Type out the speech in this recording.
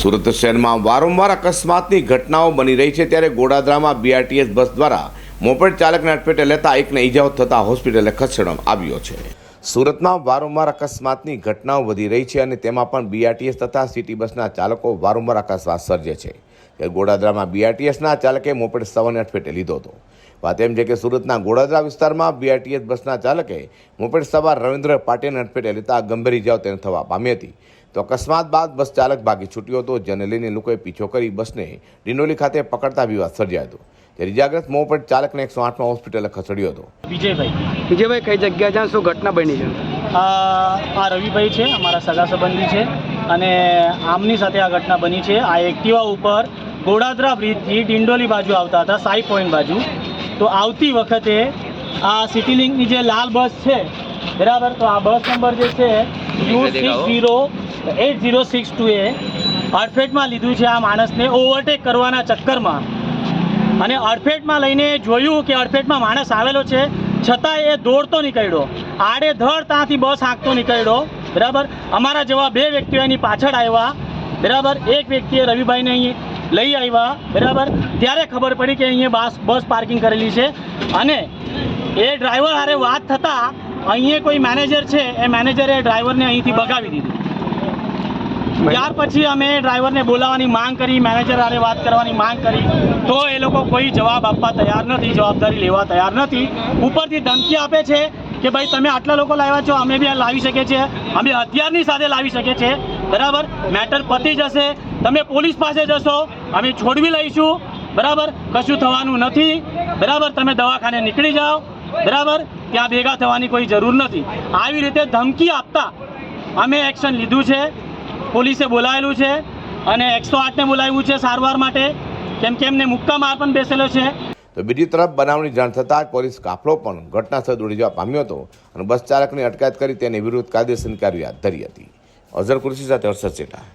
સુરત શહેરમાં વારંવાર અકસ્માતની ઘટનાઓ બની રહી છે, ત્યારે ગોડાદરામાં બીઆરટીએસ બસ દ્વારા મોપેડ ચાલકને અડફેટે લેતા એકને ઈજાઓ થતા હોસ્પિટલે ખસેડવામાં આવ્યો છે। સુરતમાં વારંવાર અકસ્માતની ઘટનાઓ વધી રહી છે અને તેમાં પણ બીઆરટીએસ તથા સિટી બસના ચાલકો વારંવાર અકસ્માત સર્જે છે। ત્યારે ગોડાદરામાં બીઆરટીએસના ચાલકે મોપેડ સવારને અડફેટે લીધો હતો। વાત એમ છે કે સુરતના ગોડાદરા વિસ્તારમાં બીઆરટીએસ બસના ચાલકે મોપેડ સવાર રવિન્દ્ર પાટીલને અડફેટે લેતા ગંભીર ઈજાઓ તેને થવા પામી હતી। તો અકસ્માત બાદ બસ ચાલક ભાગી છૂટ્યો હતો, જેને લઈને લોકોએ પીછો કરી બસને ડિંડોલી ખાતે પકડતા વિવાદ સર્જાયો હતો। ત્યારે ઇજાગ્રસ્ત મોપેડ ચાલકને 108માં હોસ્પિટલે ખસેડ્યો હતો। વિજયભાઈ કઈ જગ્યા જ્યાં શું ઘટના બની છે? આ રવિભાઈ છે, અમારા સગા સંબંધી છે અને આમની સાથે આ ઘટના બની છે। આ એક્ટિવા ઉપર ગોડાદરા બ્રિજથી ડિંડોલી બાજુ આવતા હતા, સાઈ પોઈન્ટ બાજુ। તો આવતી વખતે આ સિટી લિંકની જે લાલ બસ છે બરાબર, તો આ બસ નંબર જે છે U608062 અડફેટમાં લીધું છે આ માણસને ઓવરટેક કરવાના ચક્કરમાં, અને અડફેટમાં લઈને જોયું કે અડફેટમાં માણસ આવેલો છે, છતાં એ દોડતો નીકળ્યો, આડેધડ ત્યાંથી બસ હાંકતો નીકળ્યો બરાબર। અમારા જેવા બે વ્યક્તિઓ એની પાછળ આવ્યા બરાબર। એક વ્યક્તિએ રવિભાઈને અહીં લઈ આવ્યા બરાબર। ત્યારે ખબર પડી કે અહીંયા બસ પાર્કિંગ કરેલી છે, અને એ ડ્રાઈવર હારે વાત થતાં અહીંયા કોઈ મેનેજર છે, એ મેનેજરે ડ્રાઈવરને અહીંથી ભગાવી દીધું। ત્યાર પછી અમે ડ્રાઈવરને બોલાવવાની માંગ કરી, મેનેજર હારે વાત કરવાની માંગ કરી, તો એ લોકો કોઈ જવાબ આપવા તૈયાર નથી, જવાબદારી લેવા તૈયાર નથી। ઉપરથી ધમકી આપે છે કે ભાઈ તમે આટલા લોકો લાવ્યા છો, અમે બી લાવી શકીએ છીએ, અમે હથિયારની સાથે લાવી શકીએ છીએ બરાબર। મેટર પતી જશે, તમે પોલીસ પાસે જશો, અમે છોડવી લઈશું બરાબર, કશું થવાનું નથી બરાબર, તમે દવાખાને નીકળી જાઓ બરાબર, ત્યાં ભેગા થવાની કોઈ જરૂર નથી। આવી રીતે ધમકી આપતા અમે એક્શન લીધું છે, પોલીસે બોલાવેલું છે અને 108ને બોલાવ્યું છે સારવાર માટે, કેમ કે એમને મુક્કા માર પણ બેસેલો છે। તો બીજી તરફ બનાવની જાણ થતાં જ પોલીસ કાફલો પણ ઘટના સ્થળે દોડી જવા પામ્યો હતો અને બસ ચાલકની અટકાયત કરી તેની વિરુદ્ધ કાયદેસરની કાર્યવાહી હાથ ધરી હતી। અઝર કુરેશી સાથે હર્ષદ સેઠા।